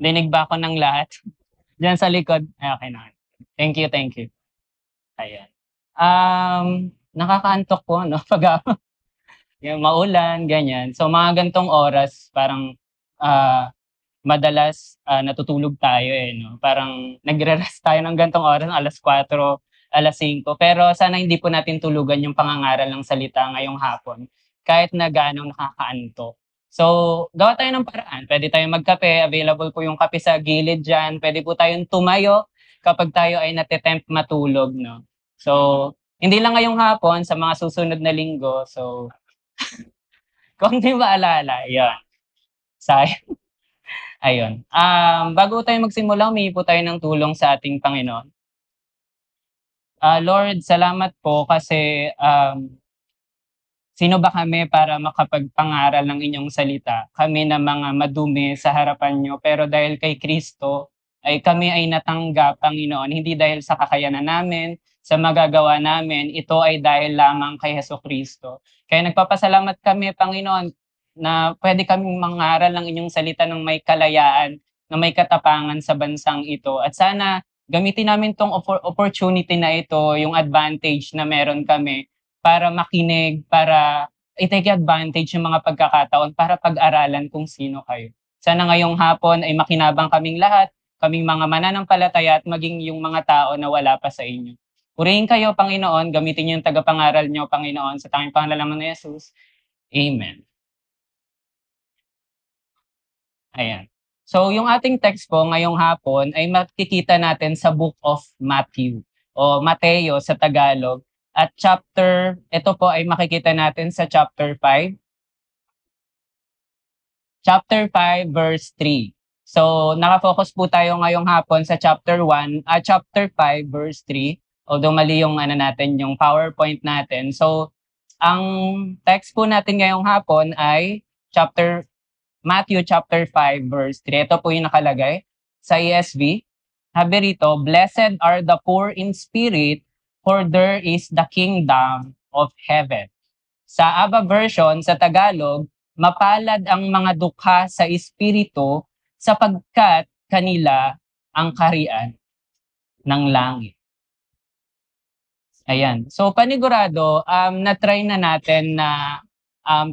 Dinig ba ako ng lahat? Diyan sa likod? Ay, okay na. Thank you, thank you. Ayan. Nakakaantok po, no? Pag yung maulan, ganyan. So, mga gantong oras, parang madalas natutulog tayo eh, no? Parang nagre-rest tayo ng gantong oras, alas 4, alas 5. Pero sana hindi po natin tulugan yung pangangaral ng salita ngayong hapon, kahit na gaano nakakaantok. So, gawa tayo ng paraan. Pwede tayong magkape, available po yung kape sa gilid dyan. Pwede po tayong tumayo kapag tayo ay natitempt matulog, no? So, hindi lang ngayong hapon, sa mga susunod na linggo. So, kung di maalala, yan. Sayang. Ayun. Bago tayo magsimula, humingi po tayo ng tulong sa ating Panginoon. Lord, salamat po kasi sino ba kami para makapagpangaral ng inyong salita? Kami na mga madumi sa harapan nyo, pero dahil kay Kristo, ay kami ay natanggap, Panginoon, hindi dahil sa kakayanan namin, sa magagawa namin, ito ay dahil lamang kay Hesus Kristo. Kaya nagpapasalamat kami, Panginoon, na pwede kaming mangaral ng inyong salita ng may kalayaan, na may katapangan sa bansang ito. At sana gamitin namin tong opportunity na ito, yung advantage na meron kami, para makinig, para i-take advantage yung mga pagkakataon para pag-aralan kung sino kayo. Sana ngayong hapon ay makinabang kaming lahat, kaming mga mananampalataya at maging yung mga tao na wala pa sa inyo. Purihin kayo, Panginoon, gamitin yung tagapangaral nyo, Panginoon, sa tanging pangalan ni Jesus. Amen. Ayan. So, yung ating text po ngayong hapon ay makikita natin sa Book of Matthew o Mateo sa Tagalog. At ito po ay makikita natin sa chapter 5. Chapter 5 verse 3. So, nakafocus po tayo ngayong hapon sa chapter 5 verse 3. Although mali yung natin, yung PowerPoint natin. So, ang text po natin ngayong hapon ay Matthew chapter 5 verse 3. Ito po yung nakalagay sa ESV. Sabi rito, "Blessed are the poor in spirit, for there is the kingdom of heaven." Sa Aba version, sa Tagalog, "Mapalad ang mga dukha sa espiritu, sapagkat kanila ang kaharian ng langit." Ayan. So panigurado, na-try na natin na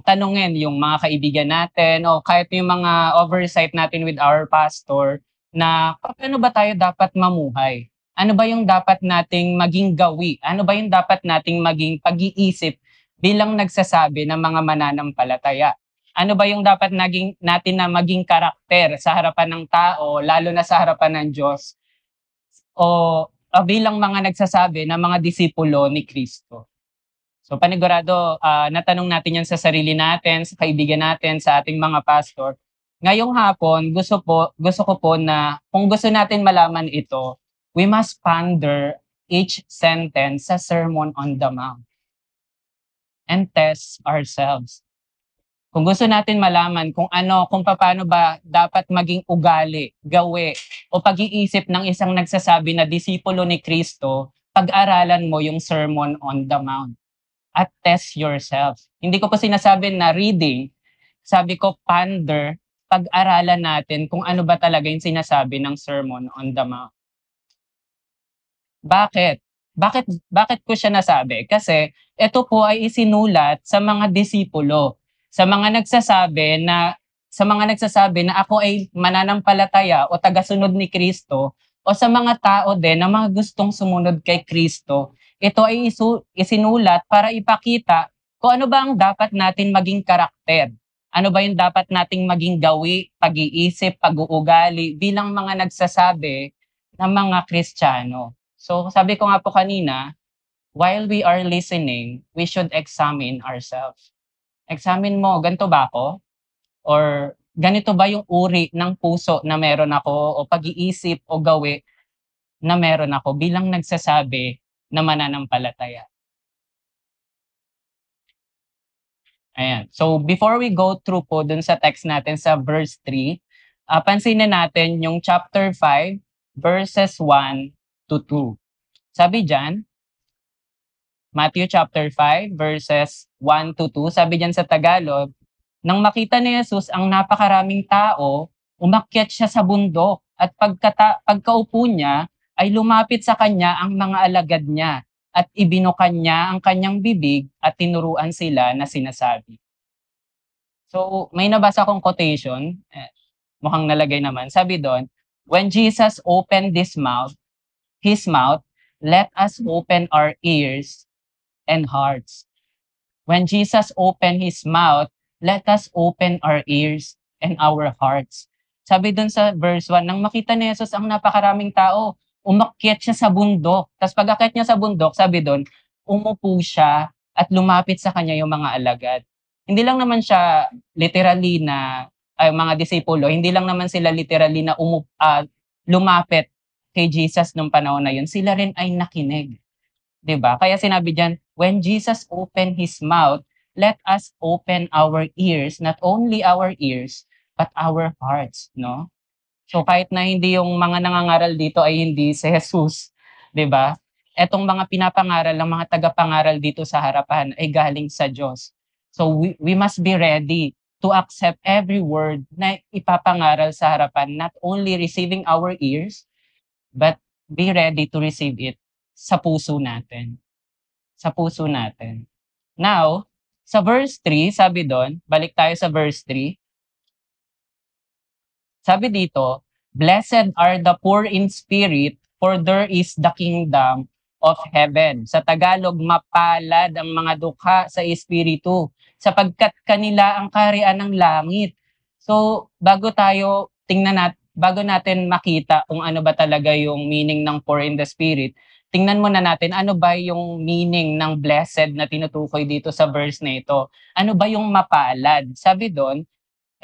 tanungin yung mga kaibigan natin o kahit yung mga oversight natin with our pastor na paano ba tayo dapat mamuhay? Ano ba yung dapat nating maging gawi? Ano ba yung dapat nating maging pag-iisip bilang nagsasabi ng mga mananampalataya? Ano ba yung dapat natin na maging karakter sa harapan ng tao, lalo na sa harapan ng Diyos? O bilang mga nagsasabi na mga disipulo ni Kristo. So panigurado, natanong natin yan sa sarili natin, sa kaibigan natin, sa ating mga pastor. Ngayong hapon, gusto ko po na kung gusto natin malaman ito, we must ponder each sentence sa Sermon on the Mount and test ourselves. Kung gusto natin malaman kung paano ba dapat maging ugali, gawi, o pag-iisip ng isang nagsasabi na disipulo ni Kristo, pag-aralan mo yung Sermon on the Mount at test yourself. Hindi ko po sinasabi na reading, sabi ko ponder, pag-aralan natin kung ano ba talaga yung sinasabi ng Sermon on the Mount. Bakit? Bakit ko siya nasabi? Kasi ito po ay isinulat sa mga disipulo, sa mga nagsasabi na ako ay mananampalataya o tagasunod ni Kristo, o sa mga tao din na mga gustong sumunod kay Kristo. Ito ay isinulat para ipakita kung ano ba ang dapat natin maging karakter. Ano ba yung dapat nating maging gawi, pag-iisip, pag-uugali bilang mga nagsasabi ng mga Kristiyano. So sabi ko nga po kanina, while we are listening, we should examine ourselves. Examine mo, ganito ba ako? Or ganito ba yung uri ng puso na meron ako o pag-iisip o gawi na meron ako bilang nagsasabi na mananampalataya? Ayan. So before we go through po dun sa text natin sa verse 3, pansinin natin yung chapter 5 verses 1 to 2. Sabi dyan, Matthew chapter 5 verses 1 to 2, sabi dyan sa Tagalog, "Nang makita ni Jesus ang napakaraming tao, Umakyat siya sa bundok at pagkaupo niya ay lumapit sa kanya ang mga alagad niya at ibinukan niya ang kanyang bibig at tinuruan sila na sinasabi. So, may nabasa akong quotation, mukhang nalagay naman. Sabi doon, when Jesus opened his mouth, let us open our ears and hearts. When Jesus opened his mouth, let us open our ears and our hearts. Sabi dun sa verse 1, nang makita ni Jesus ang napakaraming tao, umakyat siya sa bundok. Tapos pag-akyat niya sa bundok, sabi dun, umupo siya at lumapit sa kanya yung mga alagad. Hindi lang naman siya literally na, ay, mga disipulo, hindi lang naman sila literally na lumapit kay Jesus nung panahon na yun. Sila rin ay nakinig. 'Di ba? Kaya sinabi diyan, when Jesus opened his mouth, let us open our ears, not only our ears, but our hearts, no? So kahit na hindi yung mga nangangaral dito ay hindi si Jesus, 'di ba? Etong mga pinapangaral ng mga tagapangaral dito sa harapan ay galing sa Diyos. So we must be ready to accept every word na ipapangaral sa harapan, not only receiving our ears, but be ready to receive it sa puso natin. Sa puso natin. Now, sa verse 3, sabi doon, balik tayo sa verse 3. Sabi dito, blessed are the poor in spirit, for there is the kingdom of heaven. Sa Tagalog, mapalad ang mga dukha sa espiritu, sapagkat kanila ang kaharian ng langit. So, bago natin makita kung ano ba talaga yung meaning ng poor in the spirit, tingnan muna natin ano ba yung meaning ng blessed na tinutukoy dito sa verse na ito. Ano ba yung mapalad? Sabi doon,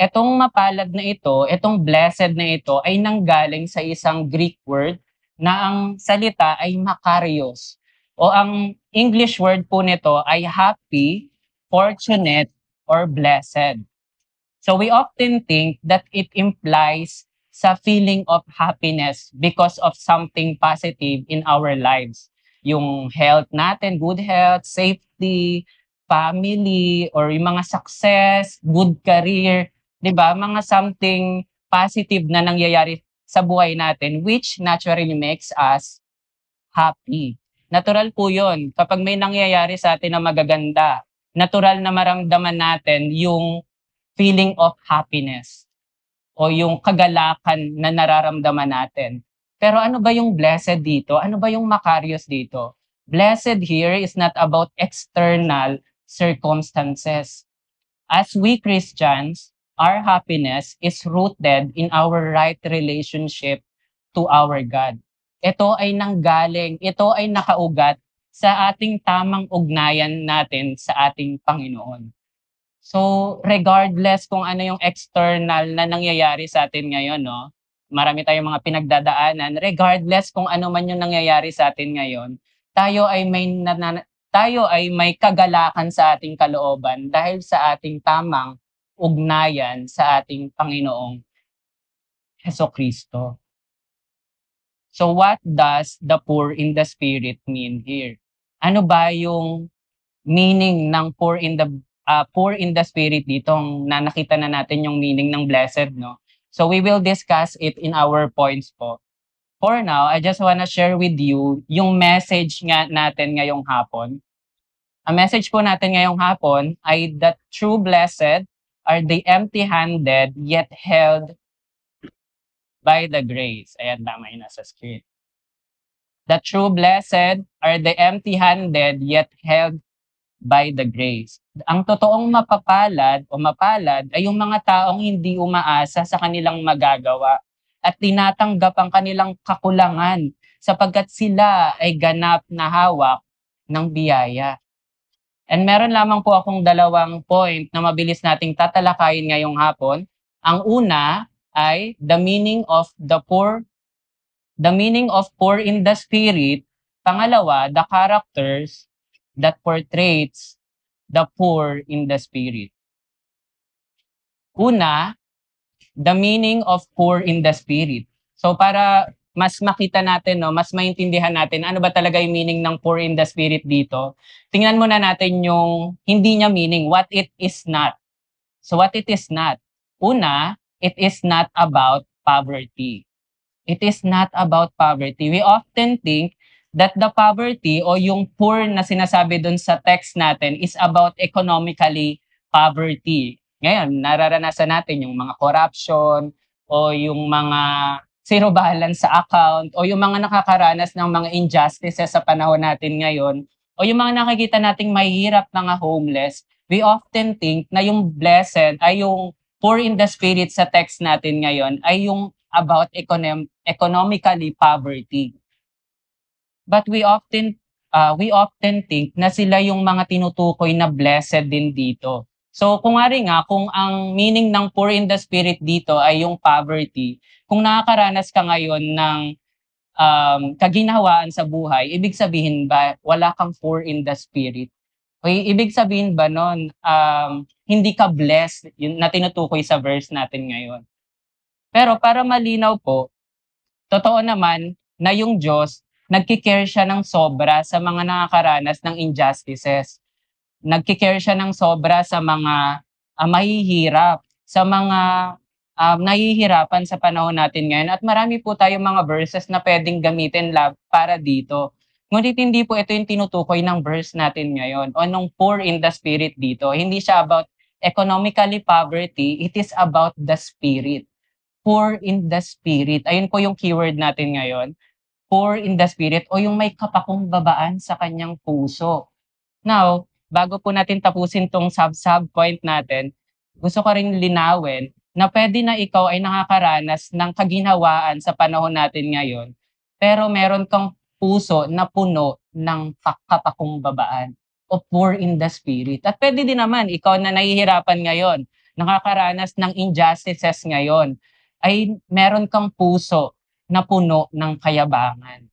etong mapalad na ito, etong blessed na ito ay nanggaling sa isang Greek word na ang salita ay makarios. O ang English word po nito ay happy, fortunate, or blessed. So we often think that it implies sa feeling of happiness because of something positive in our lives. Yung health natin, good health, safety, family, or yung mga success, good career, 'di ba? Mga something positive na nangyayari sa buhay natin which naturally makes us happy. Natural po 'yon. Kapag may nangyayari sa atin na magaganda, natural na maramdaman natin yung feeling of happiness o yung kagalakan na nararamdaman natin. Pero ano ba yung blessed dito? Ano ba yung makarios dito? Blessed here is not about external circumstances. As we Christians, our happiness is rooted in our right relationship to our God. Ito ay nanggaling, ito ay nakaugat sa ating tamang ugnayan natin sa ating Panginoon. So, regardless kung ano yung external na nangyayari sa atin ngayon, no? Marami tayong mga pinagdadaanan, regardless kung ano man yung nangyayari sa atin ngayon, tayo ay may kagalakan sa ating kalooban dahil sa ating tamang ugnayan sa ating Panginoong Hesukristo. So what does the poor in the spirit mean here? Ano ba yung meaning ng poor in the spirit ditong na nakita na natin yung meaning ng blessed, no? So we will discuss it in our points po. For now, I just wanna share with you yung message nga natin ngayong hapon. Ang message po natin ngayong hapon ay that true blessed are the empty-handed yet held by the grace. Ayan, tama yun nasa screen. The true blessed are the empty-handed yet held by the grace. Ang totoong mapapalad o mapalad ay yung mga taong hindi umaasa sa kanilang magagawa at tinatanggap ang kanilang kakulangan sapagkat sila ay ganap na hawak ng biyaya. And meron lamang po akong dalawang point na mabilis nating tatalakayin ngayong hapon. Ang una ay the meaning of poor in the spirit. Pangalawa, the characters that portrays the poor in the spirit. Una, the meaning of poor in the spirit. So para mas makita natin, no, mas maintindihan natin ano ba talaga yung meaning ng poor in the spirit dito, tingnan muna natin yung hindi niya meaning, what it is not. So what it is not. Una, it is not about poverty. It is not about poverty. We often think that the poverty o yung poor na sinasabi dun sa text natin is about economically poverty. Ngayon, nararanasan natin yung mga corruption o yung mga zero balance sa account o yung mga nakakaranas ng mga injustices sa panahon natin ngayon o yung mga nakikita nating mahihirap na nga homeless. We often think na yung blessed ay yung poor in the spirit sa text natin ngayon ay yung about economically poverty. But we often think na sila yung mga tinutukoy na blessed din dito. So kung kung ang meaning ng poor in the spirit dito ay yung poverty, kung nakakaranas ka ngayon ng kaginhawaan sa buhay, ibig sabihin ba wala kang poor in the spirit? O ibig sabihin ba nun, hindi ka blessed, yun na tinutukoy sa verse natin ngayon? Pero para malinaw po, totoo naman na yung Diyos, nagki-care siya ng sobra sa mga nakakaranas ng injustices. Nagki-care siya ng sobra sa mga mahihirap, sa mga nahihirapan sa panahon natin ngayon. At marami po tayong mga verses na pwedeng gamitin para dito. Ngunit hindi po ito yung tinutukoy ng verse natin ngayon o nung poor in the spirit dito. Hindi siya about economically poverty, it is about the spirit. Poor in the spirit. Ayun po yung keyword natin ngayon. Poor in the spirit o yung may kapakumbabaan sa kanyang puso. Now, bago po natin tapusin tong sub-sub point natin, gusto ko rin linawin na pwede na ikaw ay nakakaranas ng kaginhawaan sa panahon natin ngayon, pero meron kang puso na puno ng kapakumbabaan o poor in the spirit. At pwede din naman ikaw na nahihirapan ngayon, nakakaranas ng injustices ngayon, ay meron kang puso na puno ng kayabangan.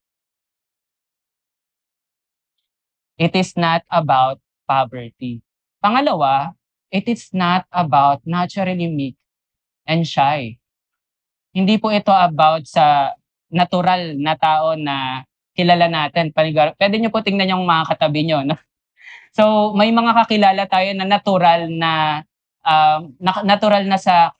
It is not about poverty. Pangalawa, it is not about naturally meek and shy. Hindi po ito about sa natural na tao na kilala natin. Pwede nyo po tingnan yung mga katabi nyo. No? So, may mga kakilala tayo na natural na sa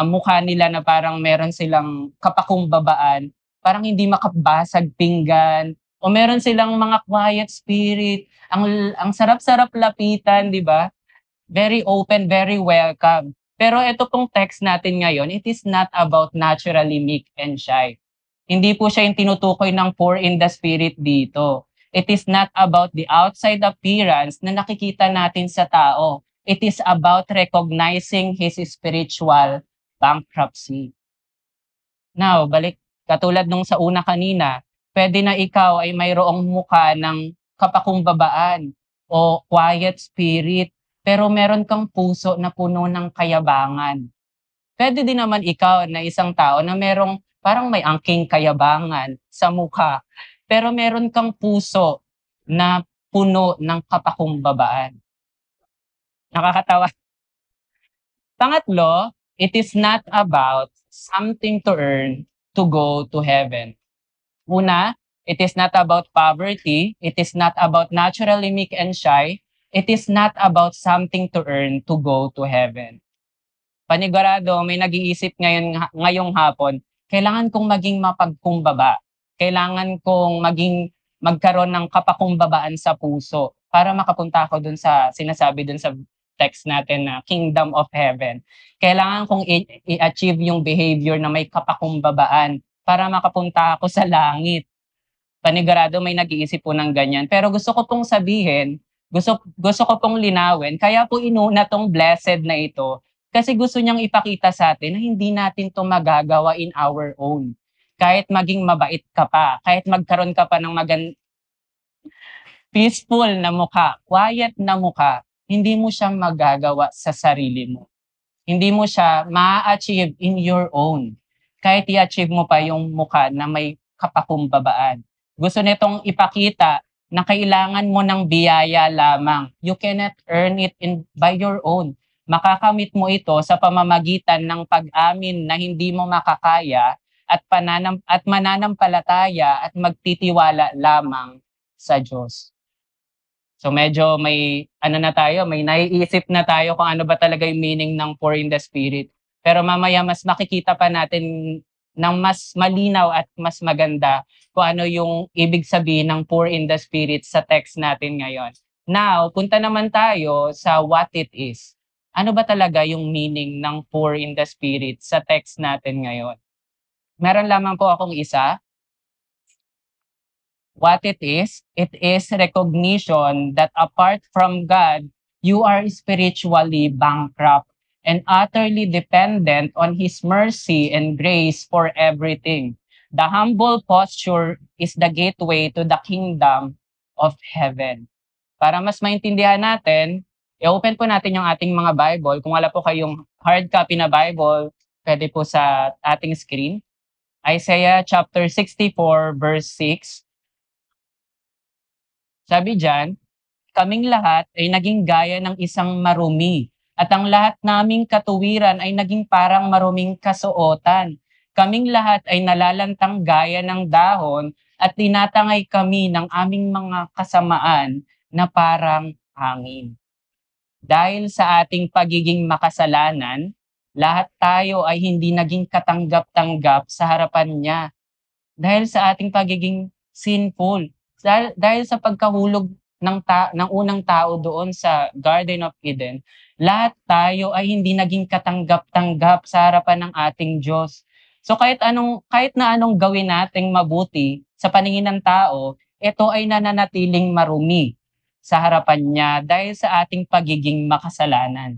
mukha nila na parang meron silang kapakumbabaan, parang hindi makabasag pinggan, o meron silang mga quiet spirit, ang sarap-sarap lapitan, di ba? Very open, very welcome. Pero ito pong text natin ngayon, it is not about naturally meek and shy. Hindi po siya yung tinutukoy ng poor in the spirit dito. It is not about the outside appearance na nakikita natin sa tao. It is about recognizing his spiritual bankruptcy. Now, katulad nung sa una kanina, pwede na ikaw ay mayroong mukha ng kapakumbabaan o quiet spirit, pero meron kang puso na puno ng kayabangan. Pwede din naman ikaw na isang tao na merong parang may angking kayabangan sa mukha, pero meron kang puso na puno ng kapakumbabaan. Nakakatawa. Pangatlo, it is not about something to earn to go to heaven. Una, it is not about poverty. It is not about naturally meek and shy. It is not about something to earn to go to heaven. Panigurado, may nag-iisip ngayong hapon, kailangan kong maging mapagkumbaba. Kailangan kong magkaroon ng kapakumbabaan sa puso para makapunta ako dun sa sinasabi dun sa text natin na kingdom of heaven. Kailangan kong i-achieve yung behavior na may kapakumbabaan para makapunta ako sa langit. Panigurado may nag-iisip po ng ganyan. Pero gusto ko pong sabihin, gusto ko pong linawin, kaya po inuna tong blessed na ito, kasi gusto niyang ipakita sa atin na hindi natin to magagawa in our own. Kahit maging mabait ka pa, kahit magkaroon ka pa ng peaceful na mukha, quiet na mukha, hindi mo siya magagawa sa sarili mo. Hindi mo siya ma-achieve in your own. Kahit i-achieve mo pa yung mukha na may kapakumbabaan. Gusto nitong ipakita na kailangan mo ng biyaya lamang. You cannot earn it by your own. Makakamit mo ito sa pamamagitan ng pag-amin na hindi mo makakaya at mananampalataya at magtitiwala lamang sa Diyos. So medyo may may naiisip na tayo kung ano ba talaga yung meaning ng poor in the spirit. Pero mamaya mas makikita pa natin ng mas malinaw at mas maganda kung ano yung ibig sabihin ng poor in the spirit sa text natin ngayon. Now, punta naman tayo sa what it is. Ano ba talaga yung meaning ng poor in the spirit sa text natin ngayon? Meron lamang po akong isa. What it is recognition that apart from God, you are spiritually bankrupt and utterly dependent on His mercy and grace for everything. The humble posture is the gateway to the kingdom of heaven. Para mas maintindihan natin, i-open po natin yung ating mga Bible. Kung wala po kayong hard copy na Bible, pwede po sa ating screen. Isaiah chapter 64 verse 6. Sabi diyan, kaming lahat ay naging gaya ng isang marumi, at ang lahat naming katuwiran ay naging parang maruming kasuotan. Kaming lahat ay nalalantang gaya ng dahon, at tinatangay kami ng aming mga kasamaan na parang hangin. Dahil sa ating pagiging makasalanan, lahat tayo ay hindi naging katanggap-tanggap sa harapan niya dahil sa ating pagiging sinful. Dahil sa pagkahulog ng unang tao doon sa Garden of Eden, lahat tayo ay hindi naging katanggap-tanggap sa harapan ng ating Diyos. So kahit na anong gawin nating mabuti sa paningin ng tao, ito ay nananatiling marumi sa harapan niya dahil sa ating pagiging makasalanan.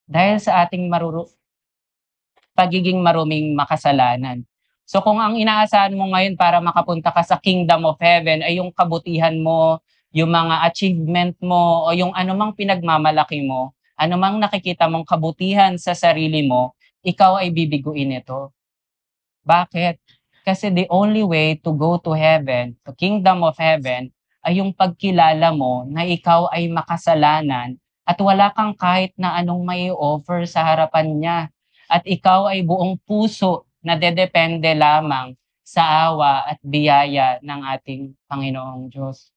Dahil sa ating pagiging maruming makasalanan. So kung ang inaasahan mo ngayon para makapunta ka sa kingdom of heaven ay yung kabutihan mo, yung mga achievement mo, o yung anumang pinagmamalaki mo, anumang nakikita mong kabutihan sa sarili mo, ikaw ay bibiguin ito. Bakit? Kasi the only way to go to heaven, to kingdom of heaven, ay yung pagkilala mo na ikaw ay makasalanan at wala kang kahit na anong may offer sa harapan niya. At ikaw ay buong puso na dedepende lamang sa awa at biyaya ng ating Panginoong Diyos.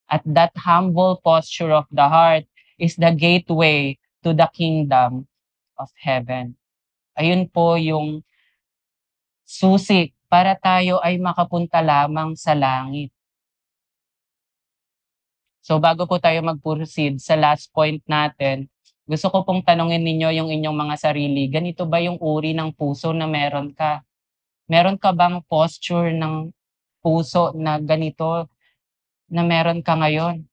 At that humble posture of the heart is the gateway to the kingdom of heaven. Ayun po yung susi para tayo ay makapunta lamang sa langit. So bago po tayo mag-proceed sa last point natin, gusto ko pong tanungin ninyo yung inyong mga sarili, ganito ba yung uri ng puso na meron ka? Meron ka bang posture ng puso na ganito na meron ka ngayon?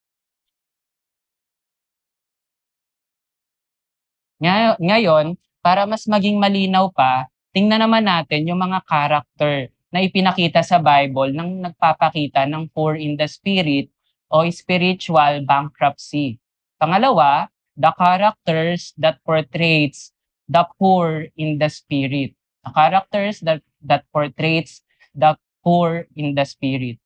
Ngayon, para mas maging malinaw pa, tingnan naman natin yung mga character na ipinakita sa Bible ng nagpapakita ng poor in the spirit o spiritual bankruptcy. Pangalawa, the characters that portrays the poor in the spirit. The characters that portrays the poor in the spirit.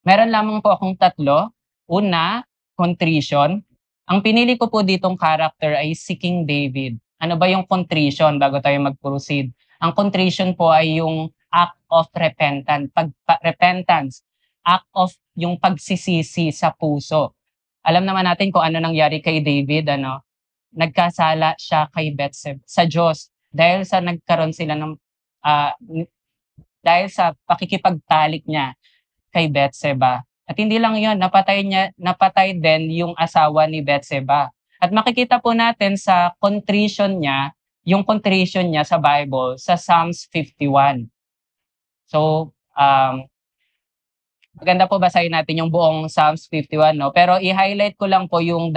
Meron lamang po akong tatlo. Una, contrition. Ang pinili ko po ditong character ay si King David. Ano ba yung contrition bago tayo mag-proceed? Ang contrition po ay yung act of repentance. Act of yung pagsisisi sa puso. Alam naman natin kung ano nangyari kay David, ano? Nagkasala siya kay Bethsheba sa Diyos dahil sa nagkaroon sila ng ah, dahil sa pakikipagtalik niya kay Bethsheba. At hindi lang 'yon, napatay din yung asawa ni Bethsheba. At makikita po natin sa contrition niya, yung contrition niya sa Bible sa Psalms 51. So, maganda po basahin natin yung buong Psalms 51, no? Pero i-highlight ko lang po yung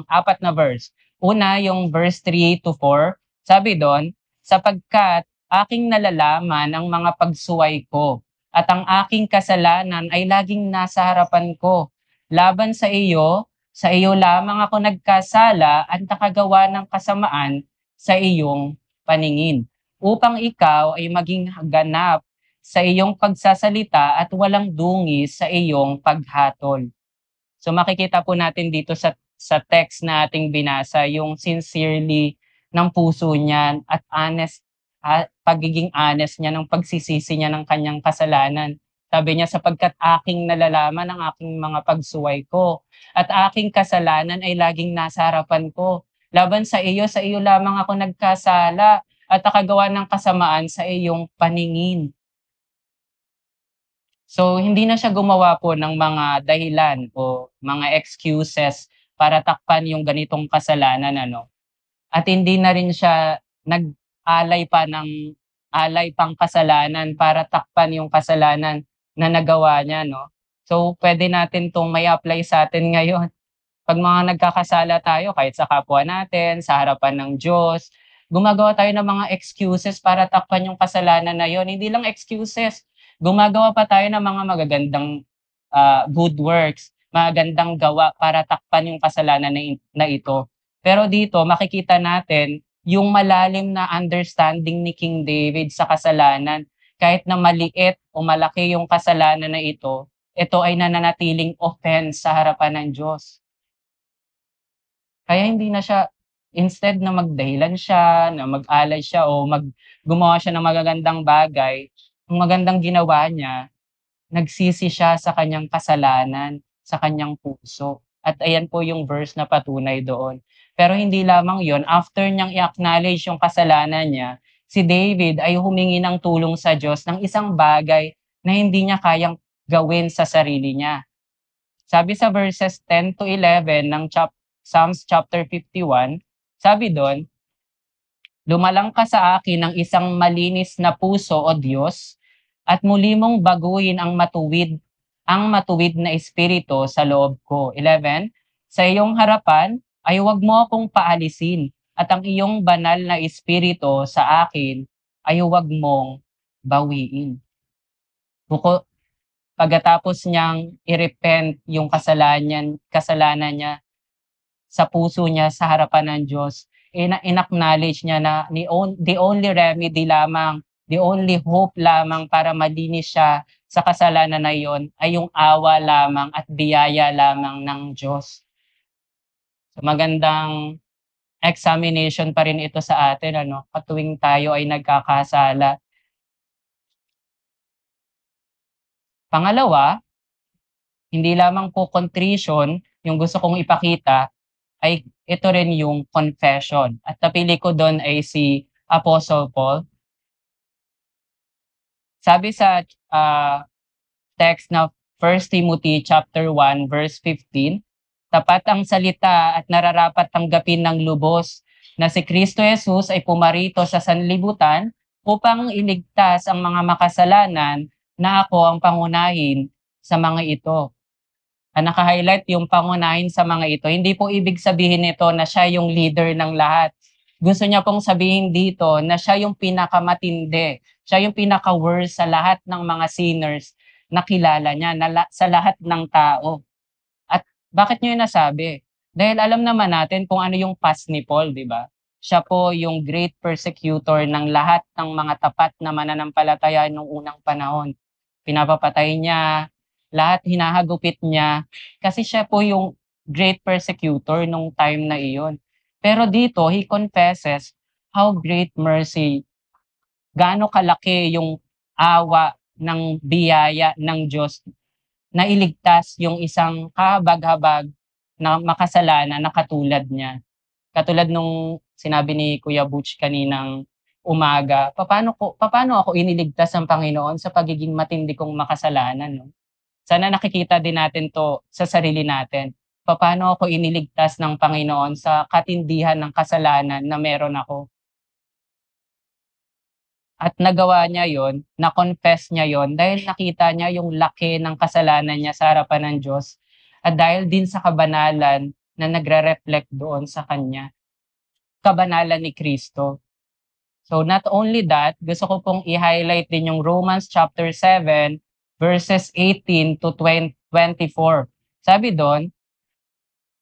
apat na verse. Una, yung verse 3 to 4. Sabi doon, sapagkat aking nalalaman ang mga pagsuway ko at ang aking kasalanan ay laging nasa harapan ko. Laban sa iyo lamang ako nagkasala at nakagawa ng kasamaan sa iyong paningin. Upang ikaw ay maging ganap sa iyong pagsasalita at walang dungis sa iyong paghatol. So makikita po natin dito sa text na ating binasa yung sincerely ng puso niya at pagiging honest niya ng pagsisisi niya ng kanyang kasalanan. Sabi niya, sapagkat aking nalalaman ang aking mga pagsuway ko at aking kasalanan ay laging nasa harapan ko. laban sa iyo lamang ako nagkasala at nakagawa ng kasamaan sa iyong paningin. So, hindi na siya gumawa po ng mga dahilan o mga excuses para takpan yung ganitong kasalanan ano. At hindi na rin siya nag-alay pa ng alay pang kasalanan para takpan yung kasalanan na nagawa niya 'no. So, puwede natin 'tong mai-apply sa'tin ngayon. 'Pag mga nagkakasala tayo kahit sa kapwa natin, sa harapan ng Diyos, gumagawa tayo ng mga excuses para takpan yung kasalanan na yun. Hindi lang excuses, gumagawa pa tayo ng mga magagandang, good works, magagandang gawa para takpan yung kasalanan na ito. Pero dito makikita natin yung malalim na understanding ni King David sa kasalanan. Kahit na maliit o malaki yung kasalanan na ito ay nananatiling offense sa harapan ng Diyos. Kaya hindi na siya instead na magdahilan siya, na mag-alay siya o gumawa siya ng magagandang bagay, ang magandang ginawa niya, nagsisi siya sa kanyang kasalanan, sa kanyang puso. At ayan po yung verse na patunay doon. Pero hindi lamang yon, after niyang i-acknowledge yung kasalanan niya, si David ay humingi ng tulong sa Diyos ng isang bagay na hindi niya kayang gawin sa sarili niya. Sabi sa verses 10 to 11 ng Psalms chapter 51, sabi do'n, "Lumalang ka sa akin ng isang malinis na puso, O Diyos, at muli mong baguhin ang matuwid na espiritu sa loob ko." 11, "Sa iyong harapan ay huwag mo akong paalisin, at ang iyong banal na espiritu sa akin ay huwag mong bawiin." Buko Pagkatapos niyang i-repent yung kasalanan niya sa puso niya sa harapan ng Diyos, in-acknowledge niya na the only remedy lamang, the only hope lamang para malinis siya sa kasalanan na iyon ay yung awa lamang at biyaya lamang ng Diyos. So magandang examination pa rin ito sa atin ano, katuwing tayo ay nagkakasala. Pangalawa, hindi lamang po contrition yung gusto kong ipakita, ay ito rin yung confession at napili ko dun ay si Apostle Paul. Sabi sa, text na 1 Timothy chapter 1 verse 15, "Tapat ang salita at nararapat tanggapin ng lubos na si Kristo Jesus ay pumarito sa sanlibutan upang iligtas ang mga makasalanan na ako ang pangunahin sa mga ito." Naka-highlight yung pangunahin sa mga ito, hindi po ibig sabihin nito na siya yung leader ng lahat. Gusto niya pong sabihin dito na siya yung pinakamatindi, siya yung pinaka-worst sa lahat ng mga sinners na kilala niya, sa lahat ng tao. At bakit niya yun nasabi? Dahil alam naman natin kung ano yung past ni Paul, di ba? Siya po yung great persecutor ng lahat ng mga tapat na mananampalataya nung unang panahon. Pinapapatay niya, lahat hinahagupit niya, kasi siya po yung great persecutor nung time na iyon. Pero dito, he confesses how great mercy, gaano kalaki yung awa ng biyaya ng Diyos na iligtas yung isang kahabag-habag na makasalanan na katulad niya. Katulad nung sinabi ni Kuya Butch kaninang umaga, papaano ako iniligtas ng Panginoon sa pagiging matindi kong makasalanan 'no? Sana nakikita din natin 'to sa sarili natin. Papaano ako iniligtas ng Panginoon sa katindihan ng kasalanan na meron ako. At nagawa niya yon, na-confess niya yon dahil nakita niya yung laki ng kasalanan niya sa harapan ng Diyos at dahil din sa kabanalan na nagre-reflect doon sa kanya, kabanalan ni Kristo. So not only that, gusto ko pong i-highlight din yung Romans chapter 7 verses 18 to 24. Sabi doon,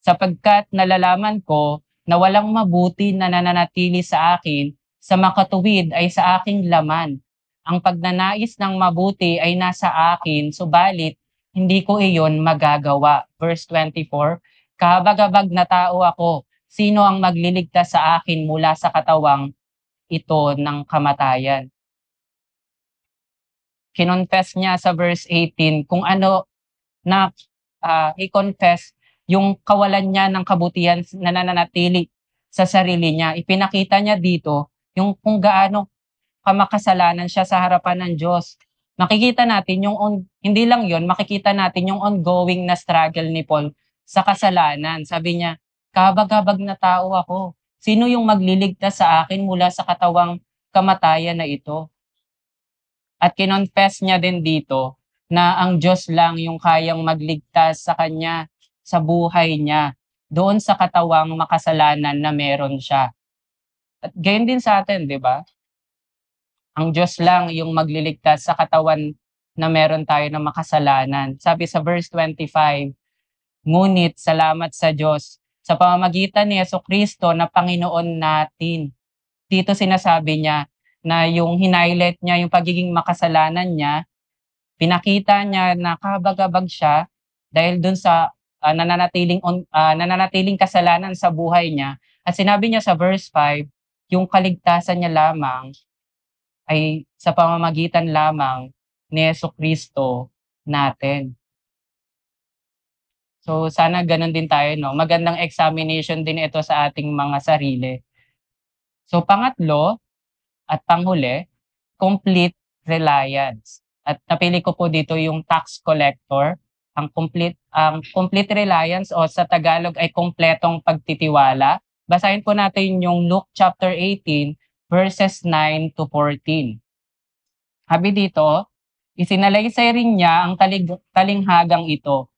"Sapagkat nalalaman ko na walang mabuti na nananatili sa akin, sa makatuwid ay sa aking laman. Ang pagnanais ng mabuti ay nasa akin, subalit hindi ko iyon magagawa." Verse 24, "Kahabag-habag na tao ako, sino ang magliligtas sa akin mula sa katawang ito ng kamatayan?" Kinonfess niya sa verse 18 kung ano i-confess yung kawalan niya ng kabutihan na nananatili sa sarili niya. Ipinakita niya dito yung kung gaano kamakasalanan siya sa harapan ng Diyos. Makikita natin hindi lang yon, makikita natin yung ongoing na struggle ni Paul sa kasalanan. Sabi niya, kabag-habag na tao ako. Sino yung magliligtas sa akin mula sa katawang kamatayan na ito? At kinonfess niya din dito na ang Diyos lang yung kayang magligtas sa kanya, sa buhay niya, doon sa katawang makasalanan na meron siya. At gayon din sa atin, di ba? Ang Diyos lang yung magliligtas sa katawan na meron tayo ng makasalanan. Sabi sa verse 25, ngunit salamat sa Diyos sa pamamagitan ni Jesucristo na Panginoon natin. Dito sinasabi niya na yung highlight niya yung pagiging makasalanan niya, pinakita niya na kabag-abag siya dahil dun sa nananatiling kasalanan sa buhay niya. At sinabi niya sa verse 5, yung kaligtasan niya lamang ay sa pamamagitan lamang ni Jesucristo natin. So sana gano'n din tayo 'no, magandang examination din ito sa ating mga sarili. So pangatlo at panghuli, complete reliance. At napili ko po dito yung tax collector, ang complete reliance o sa Tagalog ay kumpletong pagtitiwala. Basahin po natin yung Luke chapter 18 verses 9 to 14. Sabi dito, isinalaysay rin niya ang talinghagang ito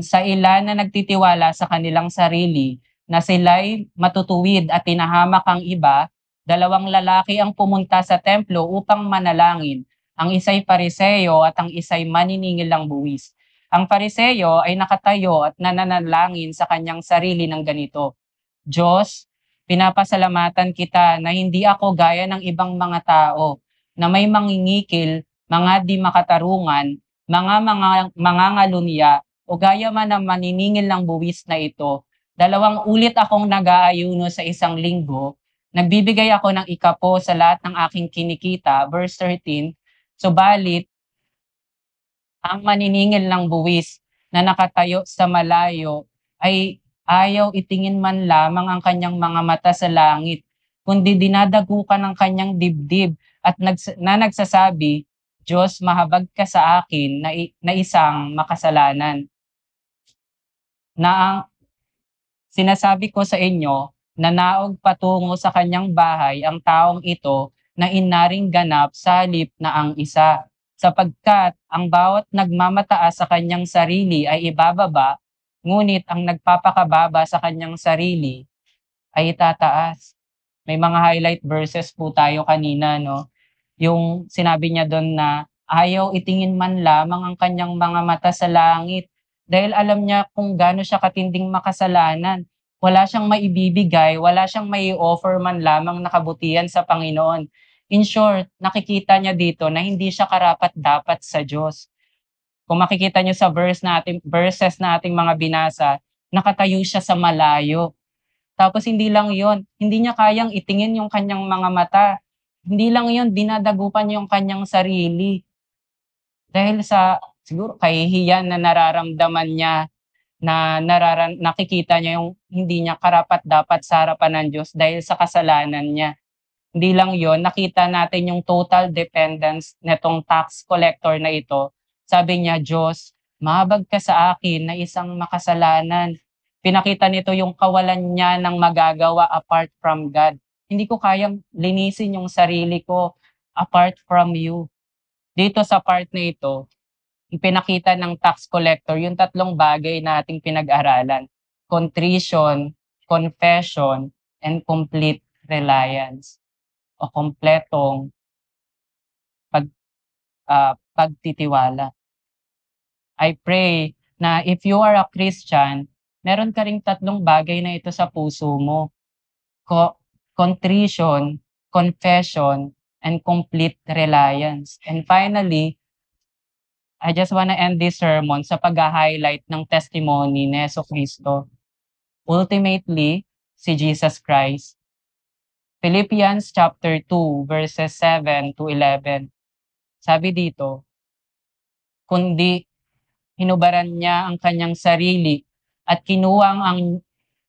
sa ilan na nagtitiwala sa kanilang sarili na sila'y matutuwid at tinahamak ang iba. Dalawang lalaki ang pumunta sa templo upang manalangin. Ang isa'y Pariseo at ang isa'y maniningil ng buwis. Ang Pariseo ay nakatayo at nananalangin sa kanyang sarili ng ganito, Diyos, pinapasalamatan kita na hindi ako gaya ng ibang mga tao na may mangingikil, mga di makatarungan, mga ngalunya, o gaya man ng maniningil ng buwis na ito. 2 ulit akong nag-aayuno sa isang linggo, nagbibigay ako ng ikapo sa lahat ng aking kinikita, verse 13, subalit ang maniningil ng buwis na nakatayo sa malayo ay ayaw itingin man lamang ang kanyang mga mata sa langit, kundi dinadagukan ng kanyang dibdib at nagsasabi, Diyos, mahabag ka sa akin na isang makasalanan. Na ang sinasabi ko sa inyo, na naog patungo sa kanyang bahay ang taong ito na inaring ganap sa halip na ang isa. Sapagkat ang bawat nagmamataas sa kanyang sarili ay ibababa, ngunit ang nagpapakababa sa kanyang sarili ay itataas. May mga highlight verses po tayo kanina, no? Yung sinabi niya doon na ayaw itingin man lamang ang kanyang mga mata sa langit dahil alam niya kung gaano siya katinding makasalanan. Wala siyang maibibigay, wala siyang mai-offer man lamang na kabutihan sa Panginoon. In short, nakikita niya dito na hindi siya karapat-dapat sa Diyos. Kung makikita niyo sa verses na ating mga binasa, nakatayo siya sa malayo. Tapos hindi lang yon, hindi niya kayang itingin yung kanyang mga mata. Hindi lang yon, dinadagupan niya yung kanyang sarili. Dahil sa siguro kahihiyan na nararamdaman niya, na nakikita niya yung hindi niya karapat-dapat sa harapan ng Diyos dahil sa kasalanan niya. Hindi lang yon, nakita natin yung total dependence netong tax collector na ito. Sabi niya, Diyos, mahabag ka sa akin na isang makasalanan. Pinakita nito yung kawalan niya ng magagawa apart from God. Hindi ko kayang linisin yung sarili ko apart from you. Dito sa part na ito, ipinakita ng tax collector yung 3 bagay na ating pinag-aralan. Contrition, confession, and complete reliance o kompletong pagtitiwala. I pray na if you are a Christian, meron ka ring 3 bagay na ito sa puso mo. Contrition, confession, and complete reliance. And finally, I just wanna end this sermon sa pag-highlight ng testimony ni Jesucristo. Ultimately, si Jesus Christ. Philippians chapter 2 verses 7 to 11. Sabi dito, kundi hinubaran niya ang kanyang sarili at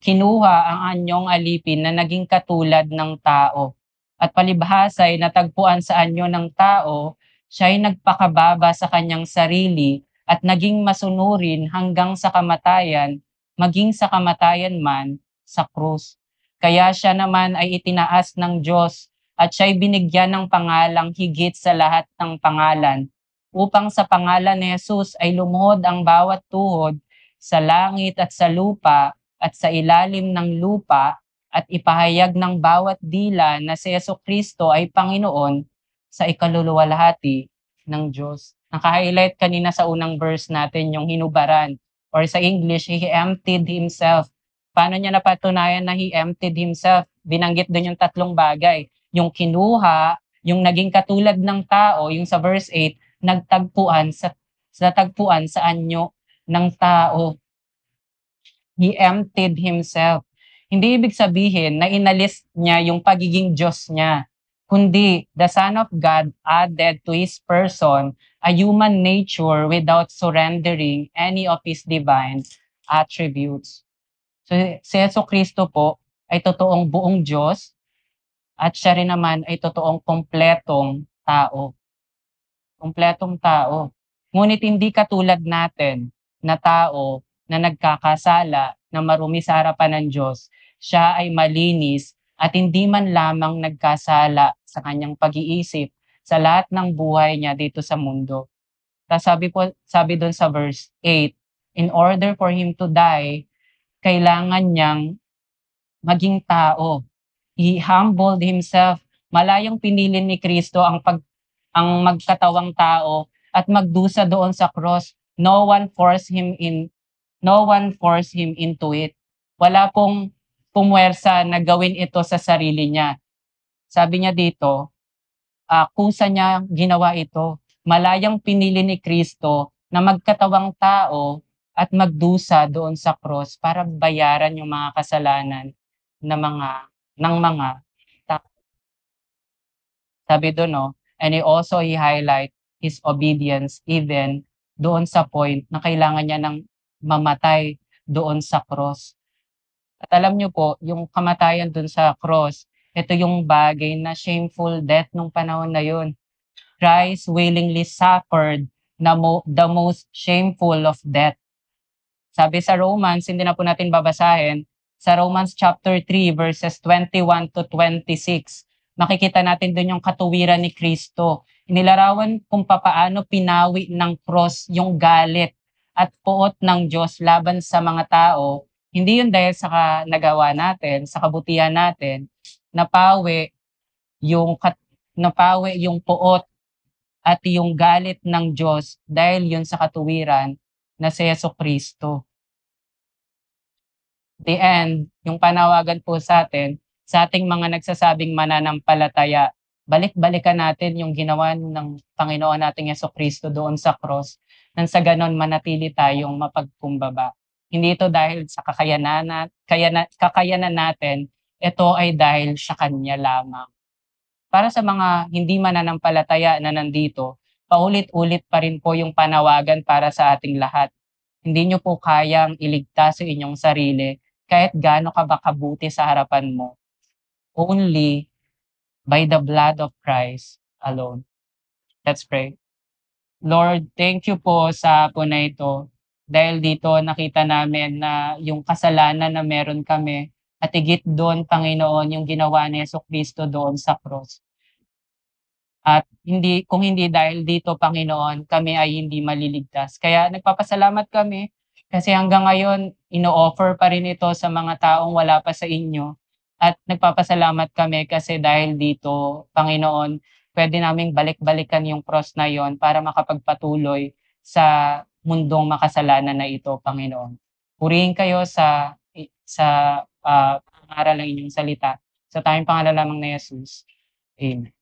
kinuha ang anyong alipin na naging katulad ng tao. At palibhasa'y natagpuan sa anyo ng tao, siya'y nagpakababa sa kanyang sarili at naging masunurin hanggang sa kamatayan, maging sa kamatayan man sa krus. Kaya siya naman ay itinaas ng Diyos at siya'y binigyan ng pangalang higit sa lahat ng pangalan, upang sa pangalan ni Jesus ay lumuhod ang bawat tuhod sa langit at sa lupa at sa ilalim ng lupa, at ipahayag ng bawat dila na si Jesucristo ay Panginoon sa ikaluluwalhati ng Diyos. Naka-highlight kanina sa unang verse natin yung hinubaran, or sa English, He emptied Himself. Paano niya napatunayan na He emptied Himself? Binanggit doon yung tatlong bagay. Yung kinuha, yung naging katulad ng tao, yung sa verse 8, natagpuan sa anyo ng tao. He emptied himself. Hindi ibig sabihin na inalis niya yung pagiging Diyos niya, kundi the Son of God added to his person a human nature without surrendering any of his divine attributes. So si Jesucristo po ay totoong buong Diyos at siya rin naman ay totoong kompletong tao. Kumpletong tao. Ngunit hindi katulad natin na tao na nagkakasala, na marumi sa harapan ng Diyos. Siya ay malinis at hindi man lamang nagkasala sa kanyang pag-iisip sa lahat ng buhay niya dito sa mundo. Tapos sabi doon sa verse 8, in order for him to die, kailangan niyang maging tao. He humbled himself. Malayang pinili ni Kristo ang magkatawang tao at magdusa doon sa cross. No one forced him into it. Wala pong pumwersa na gawin ito sa sarili niya. Sabi niya dito, kusa niya ginawa ito. Malayang pinili ni Kristo na magkatawang tao at magdusa doon sa cross para bayaran yung mga kasalanan ng mga tao. Sabi doon, no, and he highlight his obedience even doon sa point na kailangan niya ng mamatay doon sa cross. At alam niyo po, yung kamatayan doon sa cross, ito yung bagay na shameful death nung panahon na yun. Christ willingly suffered the most shameful of death. Sabi sa Romans, hindi na po natin babasahin, sa Romans chapter 3 verses 21 to 26, makikita natin doon yung katuwiran ni Kristo. Inilarawan kung papaano pinawi ng cross yung galit at puot ng Diyos laban sa mga tao. Hindi yun dahil sa nagawa natin, sa kabutihan natin, napawi yung puot at yung galit ng Diyos dahil yun sa katuwiran na si Jesucristo. The end, yung panawagan po sa ating mga nagsasabing mananampalataya, balik-balikan natin yung ginawa ng Panginoon nating Jesucristo doon sa cross, nang sa ganon manatili tayong mapagkumbaba. Hindi ito dahil sa kakayanan natin, ito ay dahil sa Kanya lamang. Para sa mga hindi mananampalataya na nandito, paulit-ulit pa rin po yung panawagan para sa ating lahat. Hindi nyo po kayang iligtas sa inyong sarili kahit gaano ka ba kabuti sa harapan mo. Only by the blood of Christ alone. Let's pray. Lord, thank you po sa hapon na ito. Dahil dito nakita namin na yung kasalanan na meron kami at higit doon, Panginoon, yung ginawa ni Jesucristo doon sa cross. At kung hindi dahil dito, Panginoon, kami ay hindi maliligtas. Kaya nagpapasalamat kami kasi hanggang ngayon, ino-offer pa rin ito sa mga taong wala pa sa inyo. At nagpapasalamat kami kasi dahil dito, Panginoon, pwede naming balik-balikan yung cross na yon para makapagpatuloy sa mundong makasalanan na ito, Panginoon. Purihin kayo sa pangaral ng inyong salita. Sa tayong pangalan lamang na Jesus. Amen.